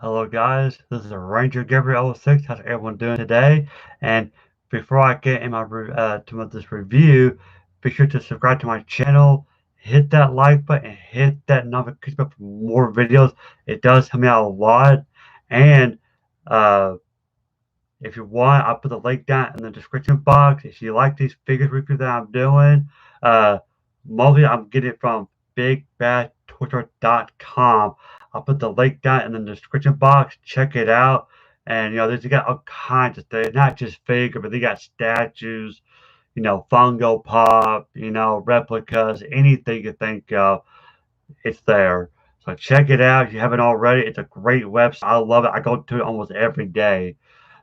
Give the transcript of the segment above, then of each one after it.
Hello guys, this is Ranger Gabriel 06. How's everyone doing today? And before I get in to this review, be sure to subscribe to my channel, hit that like button, and hit that notification bell for more videos. It does help me out a lot. And uh, if you want, I'll put the link down in the description box. If you like these figures reviews that I'm doing, uh, mostly I'm getting it from BigBadTorture.com. I'll put the link down in the description box. Check it out. And they got all kinds of things, not just figures, but they got statues, Fungo Pop, replicas, anything you think of, it's there. So check it out if you haven't already. It's a great website. I love it. I go to it almost every day.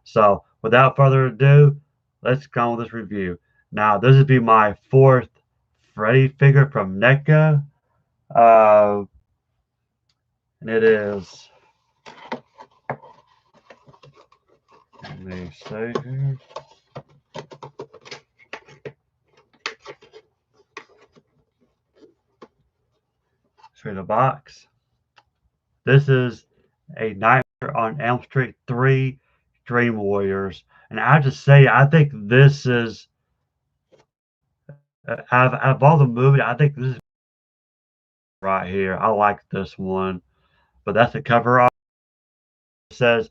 So without further ado, let's go on with this review. Now, this would be my fourth Freddy figure from Neca. Uh, and it is, let me see here. Straight the box. This is a Nightmare on Elm Street 3 Dream Warriors. And I have to say, I think this is, out of all the movies, I think this is right here. I like this one. But that's the cover art. It says,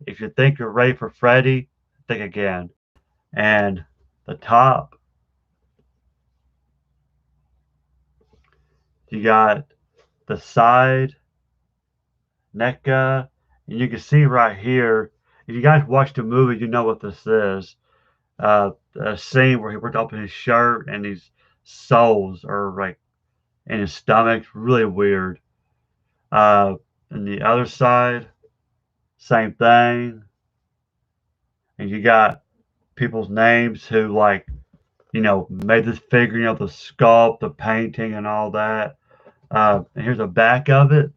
if you think you're ready for Freddy, think again. And the top, you got the side, Neca, and you can see right here, if you guys watch the movie, you know what this is. A scene where he ripped open his shirt and his souls are like in his stomach. Really weird. Uh, and the other side, same thing. And you got people's names who made this figure, the sculpt, the painting, and all that. And here's the back of it.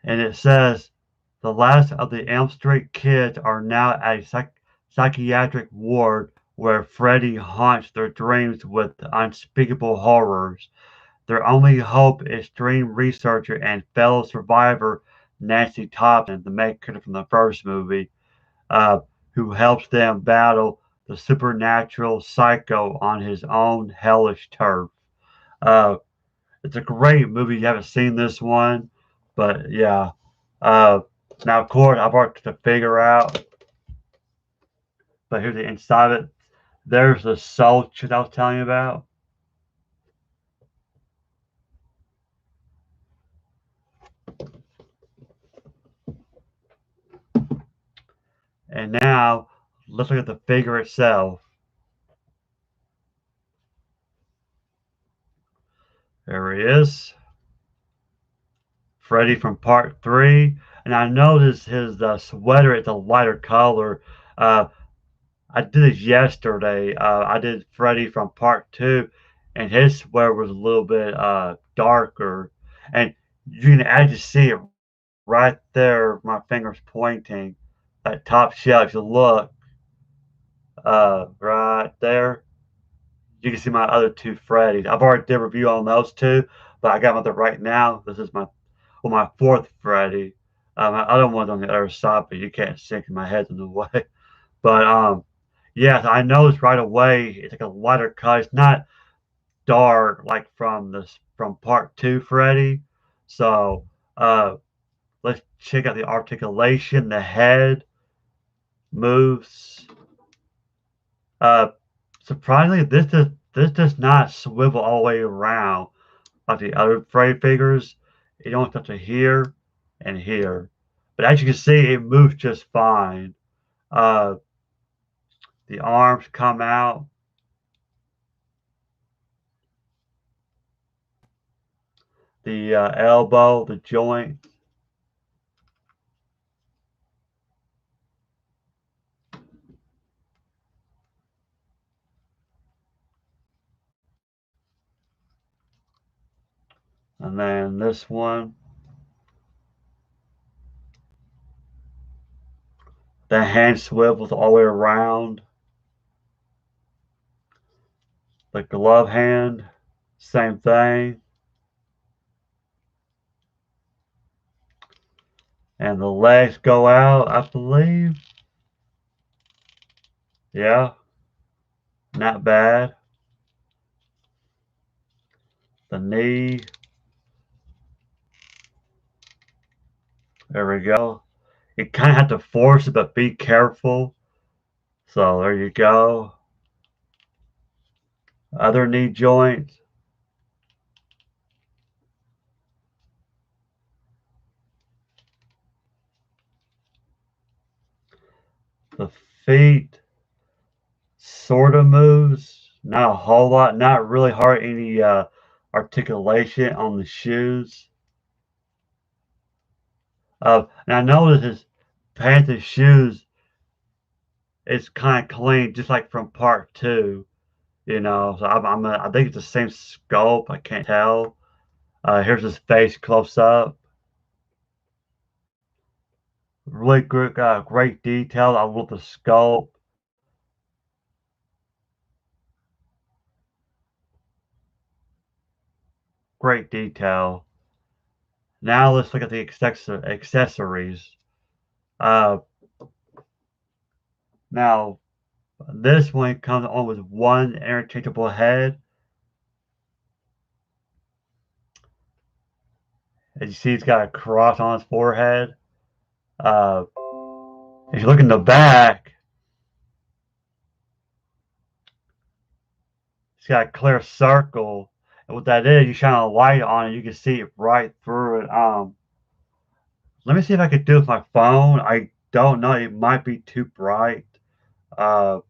And it says, the last of the Elm Street kids are now at a psychiatric ward where Freddy haunts their dreams with unspeakable horrors. Their only hope is dream researcher and fellow survivor Nancy Thompson, the main character from the first movie, uh, who helps them battle the supernatural psycho on his own hellish turf. Uh, it's a great movie. You haven't seen this one, but yeah. Uh, Now, of course, I've worked to figure out, but here's the inside of it. There's the soul chip I was telling you about. And now, let's look at the figure itself. There he is. Freddy from part 3. And I noticed his sweater is a lighter color. Uh, I did this yesterday. I did Freddy from part 2, and his sweater was a little bit darker. And you can actually see it right there. My finger's pointing. That top shelf, if you look right there, you can see my other two Freddys. I've already did a review on those two, but I got them there right now. This is my fourth Freddy. My other one's on the other side, but you can't see it 'cause my head's in the way. But yes, I noticed right away it's like a lighter cut. It's not dark like from part 2 Freddy. So let's check out the articulation. The head moves. Uh, Surprisingly, this does not swivel all the way around like the other Freddy figures. It only touches here and here. But as you can see, it moves just fine. Uh, the arms come out. The elbow, the joint. And then this one. The hand swivels all the way around. The glove hand, same thing. And the legs go out, I believe. Yeah, not bad. The knee, there we go. You kind of have to force it, but be careful. So there you go. Other knee joint, the feet, sort of moves. Not a whole lot, not really hard any articulation on the shoes. And I noticed his pants and shoes is kind of clean, just like from part two. So I think it's the same sculpt. I can't tell. Here's his face close up. Really good, great detail. I love the sculpt. Great detail. Now let's look at the accessories. Uh, Now this one comes on with one interchangeable head. As you see, he's got a cross on his forehead. Uh, if you look in the back, it's got a clear circle. And what that is, you shine a light on it, you can see it right through it. Let me see if I can do it with my phone. I don't know. It might be too bright. Uh,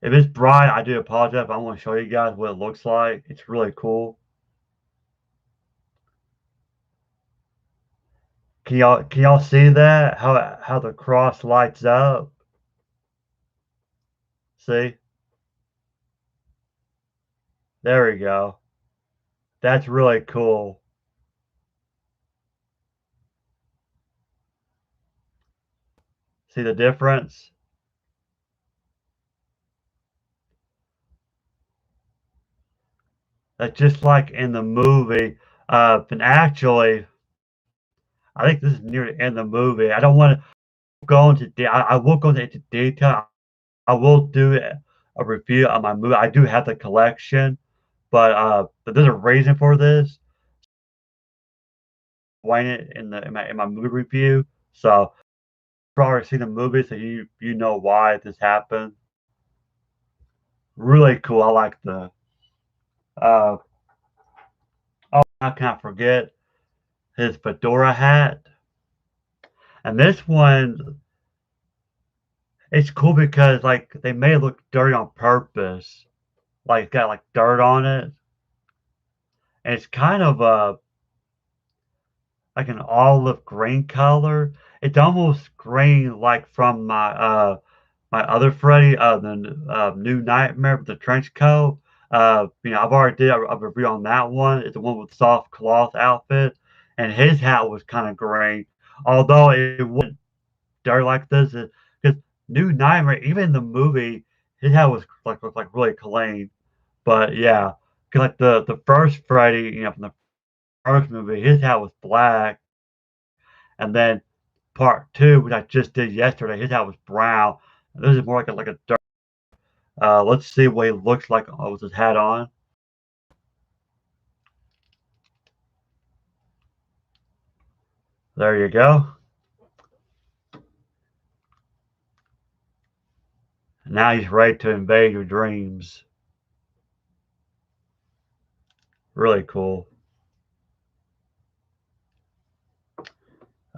if it's bright, I do apologize. But I want to show you guys what it looks like. It's really cool. Can y'all see that? How the cross lights up? See? There we go. That's really cool. See the difference? That's just like in the movie. And actually, I think this is near the end of the movie. I don't want to go into I will go into detail. I will do a review on my movie. I do have the collection, but there's a reason for this. Explain it in my movie review. So you've already seen the movie, so you know why this happened. Really cool. I like the uh oh, I can't forget his fedora hat. And this one, it's cool because like they made it look dirty on purpose. Like it's got like dirt on it. And it's kind of like an olive green color. It's almost green like from my other Freddy, the New Nightmare with the trench coat. I've already did a review on that one. It's the one with soft cloth outfit, and his hat was kind of green, although it wasn't dirty like this. Because New Nightmare, even in the movie, his hat was like looked like really clean. But yeah, 'cause like the first Freddy, from the first movie, his hat was black, and then part two, which I just did yesterday, his hat was brown. And this is more like a dark. Let's see what he looks like with his hat on. There you go. Now he's ready to invade your dreams. Really cool.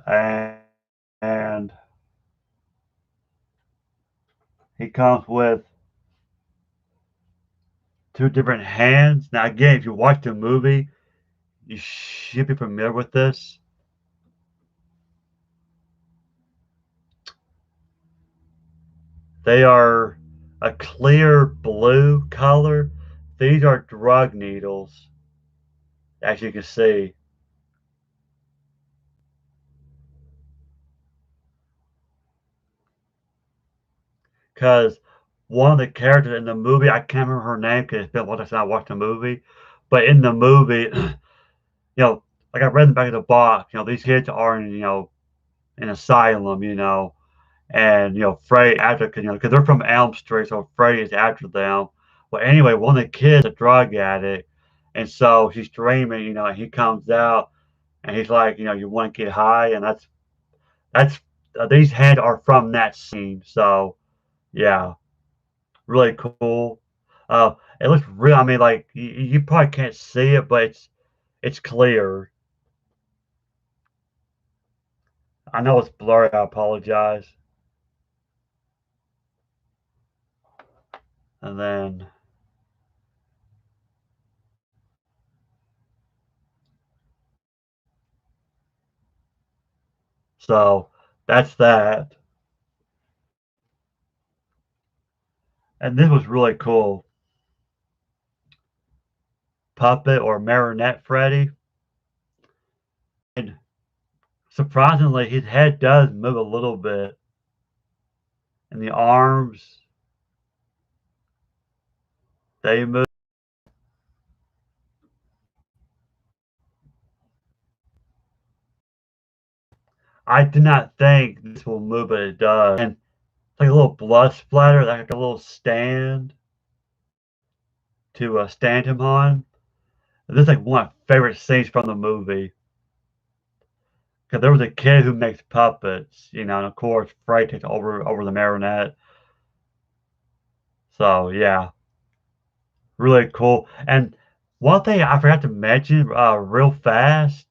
And, and he comes with two different hands. Now, again, if you watch the movie, you should be familiar with this. They are a clear blue color. These are drug needles, as you can see. because one of the characters in the movie, I can't remember her name because it's been a long time since I watched the movie, but in the movie, like I read in the back of the box, these kids are in, an asylum, and Freddy after, because they're from Elm Street, so Freddy is after them. Well, anyway, one of the kids is a drug addict, and so she's dreaming, and he comes out, and he's like, you want to get high, and that's these heads are from that scene. So yeah, really cool. It looks real. I mean, like you probably can't see it, but it's clear. I know it's blurry. I apologize. And then so that's that. And this was really cool. Puppet or marionette Freddy. And surprisingly, his head does move a little bit, and the arms they move. I did not think this will move, but it does. And it's like a little blood splatter, like a little stand to stand him on. This is like one of my favorite scenes from the movie because there was a kid who makes puppets, and of course, Fred takes over the marionette. So yeah, really cool. And one thing I forgot to mention, real fast,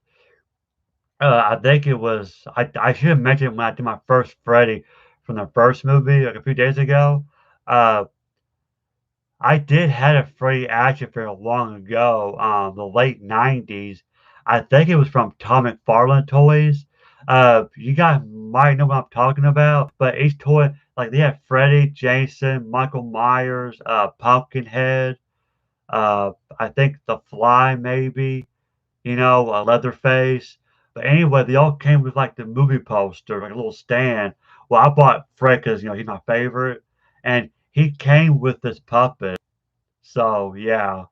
I think it was I should have mentioned when I did my first Freddy from the first movie like a few days ago. Uh, I did had a Freddy action figure long ago, the late '90s. I think it was from Tom McFarlane Toys. You guys might know what I'm talking about, but each toy, like they had Freddy, Jason, Michael Myers, Pumpkinhead, I think the Fly maybe, Leatherface. But anyway, they all came with like the movie poster, like a little stand. Well, I bought Fred because he's my favorite, and he came with this puppet. So yeah,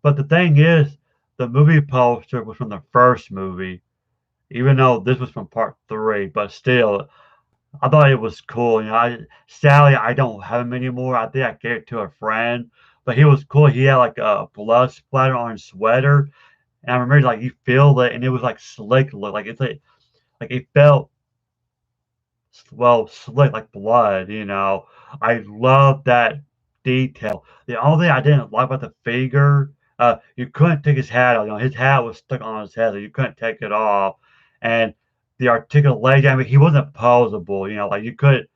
but the thing is, the movie poster was from the first movie, even though this was from part three. But still, I thought it was cool. Sadly, I don't have him anymore. I think I gave it to a friend, but he was cool. He had like a blood splatter on his sweater, and I remember like you feel it, and it was like slick look, like it's like it felt well, slick like blood, I love that detail. The only thing I didn't like about the figure, you couldn't take his hat off. His hat was stuck on his head, so you couldn't take it off. And the articulation, I mean, he wasn't posable, like you could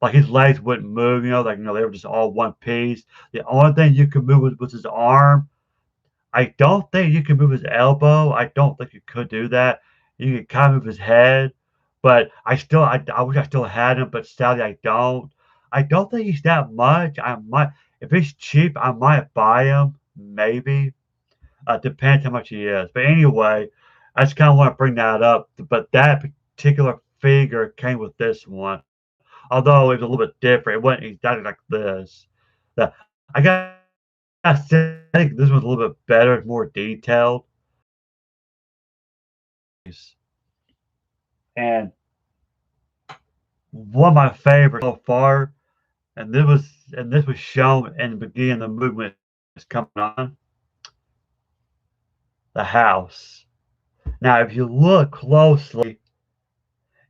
like his legs wouldn't move, like they were just all one piece. The only thing you could move was his arm. I don't think you can move his elbow. I don't think you could do that. You can kind of move his head, but I wish I still had him, but sadly I don't. I don't think he's that much. I might if he's cheap, I might buy him, maybe. Depends how much he is. But anyway, I just kind of want to bring that up. But that particular figure came with this one, although it was a little bit different. It wasn't exactly like this. The, I got I think this was a little bit better, more detailed. And one of my favorites so far, and this was shown in the beginning of the movement is coming on, the house. Now if you look closely,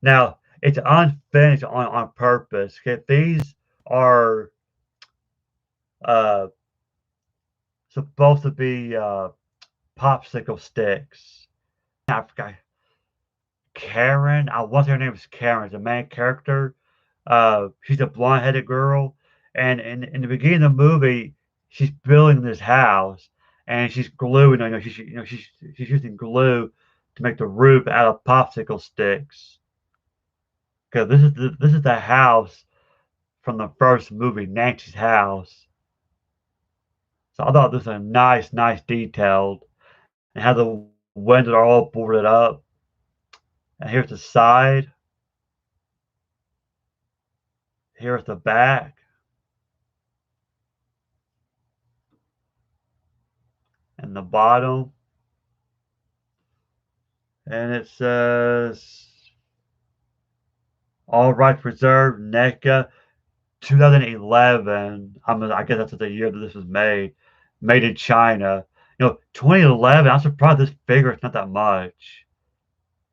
now it's unfinished on purpose. Okay? These are uh supposed to be popsicle sticks. I forgot Karen. I want her name is Karen, the main character. She's a blonde-headed girl, and in the beginning of the movie, she's building this house, and she's gluing. She's using glue to make the roof out of popsicle sticks. Because this is the house from the first movie, Nancy's house. So I thought this was a nice detailed, and how the windows are all boarded up. And here's the side. Here's the back. in the bottom, and it says all rights reserved, NECA, 2011. I guess that's the year that this was made. Made in China. 2011. I'm surprised this figure is not that much.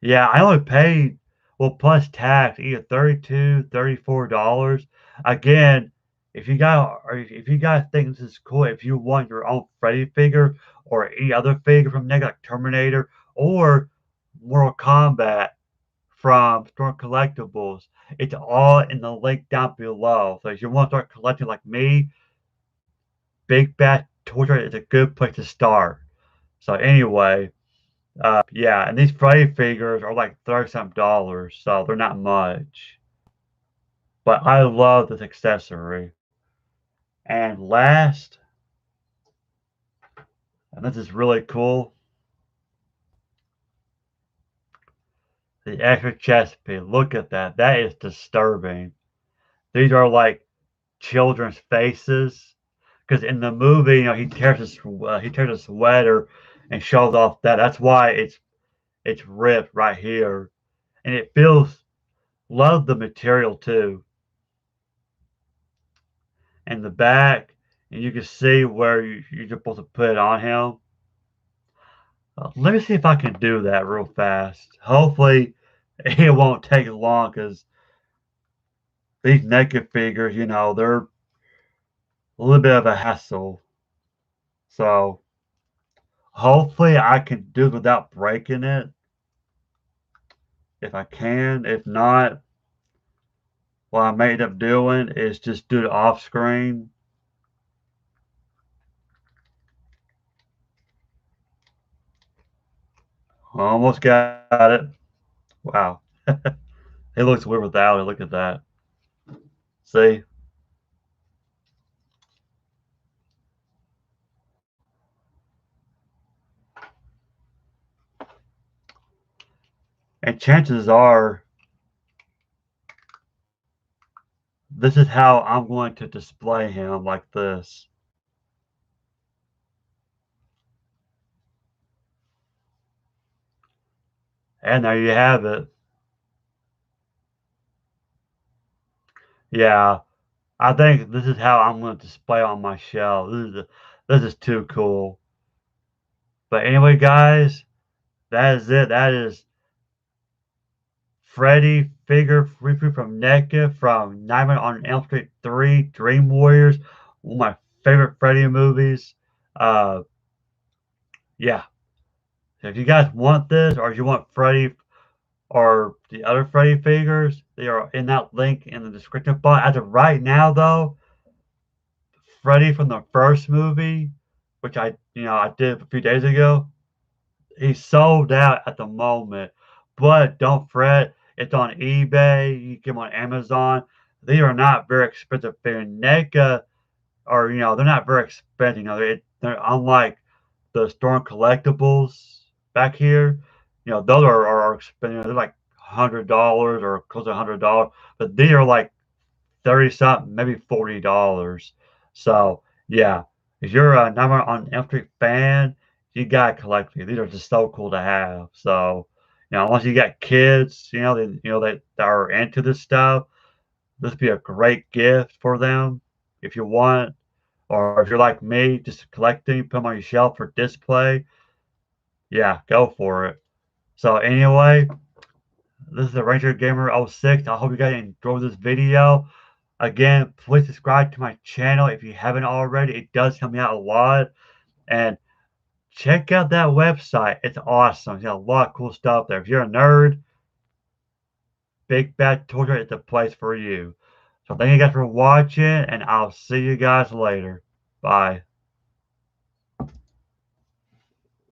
Yeah, I only paid, well, plus tax, either 32, $34. Again, if you guys think this is cool, if you want your own Freddy figure or any other figure from Neca, like Terminator or Mortal Kombat from Storm Collectibles, it's all in the link down below. So if you want to start collecting like me, Big Bad Torture is a good place to start. So anyway, yeah, and these Freddy figures are like 30 something dollars, so they're not much. But I love this accessory. And last, and this is really cool, the extra chest piece. Look at that. That is disturbing. These are like children's faces. Because in the movie, he tears his sweater and shows off that. That's why it's ripped right here, and it feels love the material too. In the back, and you can see where you're supposed to put it on him. Let me see if I can do that real fast. Hopefully, it won't take long because these naked figures, they're a little bit of a hassle. So hopefully, I can do it without breaking it. If I can, if not, what I may end up doing is just do it off screen. Almost got it. Wow. It looks weird without it. Look at that. See? And chances are, this is how I'm going to display him like this. And there you have it. Yeah, I think this is how I'm going to display on my shelf. This is too cool. But anyway, guys, that is it. That is Freddy figure review from NECA from Nightmare on Elm Street 3, Dream Warriors, one of my favorite Freddy movies. Uh, yeah. So if you guys want this, or if you want Freddy or the other Freddy figures, they are in that link in the description box. As of right now, though, Freddy from the first movie, which I did a few days ago, he's sold out at the moment. But don't fret, it's on eBay. You can get them on Amazon. They are not very expensive figures. NECA, or they're not very expensive. They're unlike the Storm Collectibles back here. Those are expensive. They're like $100 or close to $100, but these are like 30 something, maybe $40. So yeah, if you're a Number on Elm Street fan, you gotta collect these. These are just so cool to have. So unless you got kids, that are into this stuff, this would be a great gift for them if you want. Or if you're like me, just collecting, put them on your shelf for display. Yeah, go for it. So anyway, this is the Ranger Gamer '06. I hope you guys enjoyed this video. Again, please subscribe to my channel if you haven't already. It does help me out a lot. And check out that website. It's awesome. It's got a lot of cool stuff there. If you're a nerd, Big Bad Torture is the place for you. So thank you guys for watching, and I'll see you guys later. Bye.